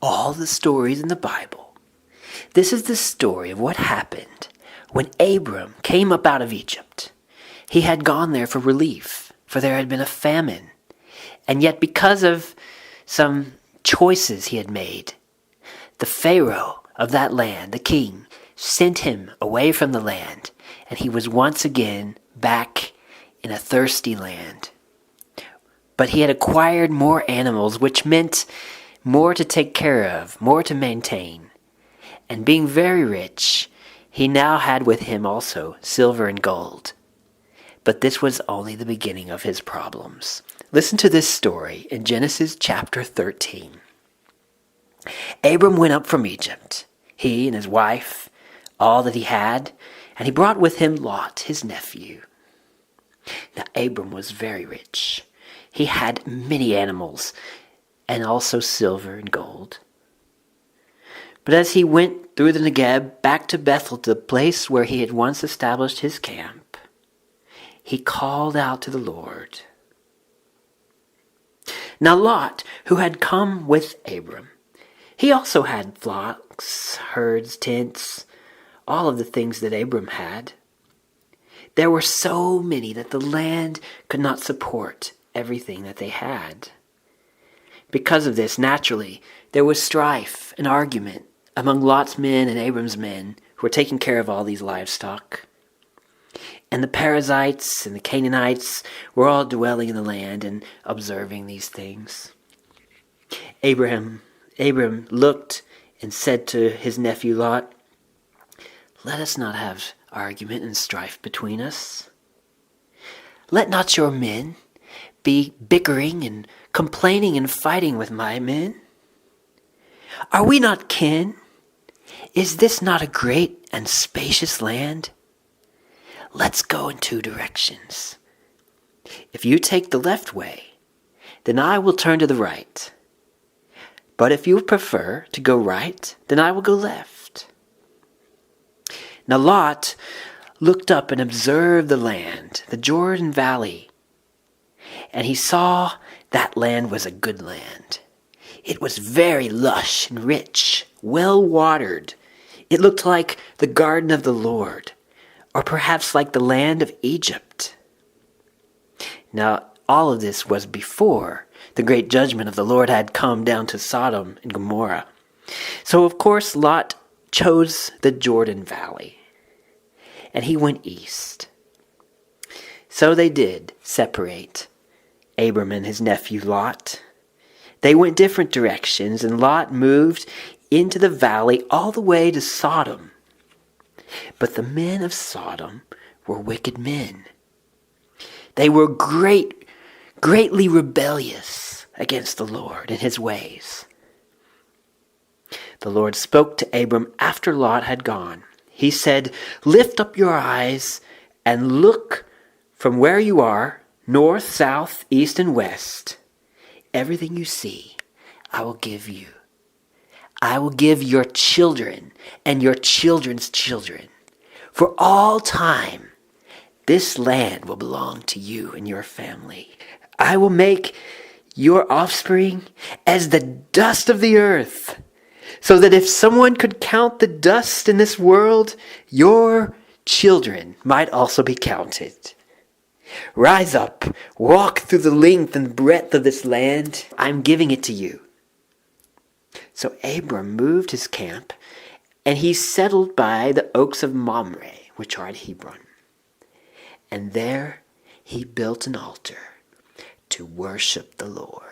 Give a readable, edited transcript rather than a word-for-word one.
all the stories in the Bible, this is the story of what happened when Abram came up out of Egypt. He had gone there for relief, for there had been a famine. And yet because of some choices he had made, the Pharaoh of that land, the king, sent him away from the land, and he was once again back in a thirsty land. But he had acquired more animals, which meant more to take care of, more to maintain. And being very rich, he now had with him also silver and gold. But this was only the beginning of his problems. Listen to this story in Genesis chapter 13. Abram went up from Egypt, he and his wife, all that he had, and he brought with him Lot, his nephew. Now Abram was very rich. He had many animals, and also silver and gold. But as he went through the Negeb back to Bethel, to the place where he had once established his camp, he called out to the Lord. Now Lot, who had come with Abram, he also had flocks, herds, tents, all of the things that Abram had. There were so many that the land could not support everything that they had. Because of this, naturally, there was strife and argument among Lot's men and Abram's men who were taking care of all these livestock. And the Perizzites and the Canaanites were all dwelling in the land and observing these things. Abram looked and said to his nephew Lot, "Let us not have argument and strife between us. Let not your men be bickering and complaining and fighting with my men. Are we not kin? Is this not a great and spacious land? Let's go in two directions. If you take the left way, then I will turn to the right. But if you prefer to go right, then I will go left." Now Lot looked up and observed the land, the Jordan Valley, and he saw that land was a good land. It was very lush and rich, well watered. It looked like the garden of the Lord, or perhaps like the land of Egypt. Now, all of this was before the great judgment of the Lord had come down to Sodom and Gomorrah. So, of course, Lot chose the Jordan Valley, and he went east. So they did separate Abram and his nephew Lot. They went different directions, and Lot moved into the valley all the way to Sodom. But the men of Sodom were wicked men. They were greatly rebellious against the Lord and his ways. The Lord spoke to Abram after Lot had gone. He said, "Lift up your eyes and look from where you are, north, south, east, and west. Everything you see, I will give you. I will give your children and your children's children. For all time, this land will belong to you and your family. I will make your offspring as the dust of the earth, so that if someone could count the dust in this world, your children might also be counted. Rise up, walk through the length and breadth of this land. I'm giving it to you." So Abram moved his camp, and he settled by the oaks of Mamre, which are at Hebron. And there he built an altar to worship the Lord.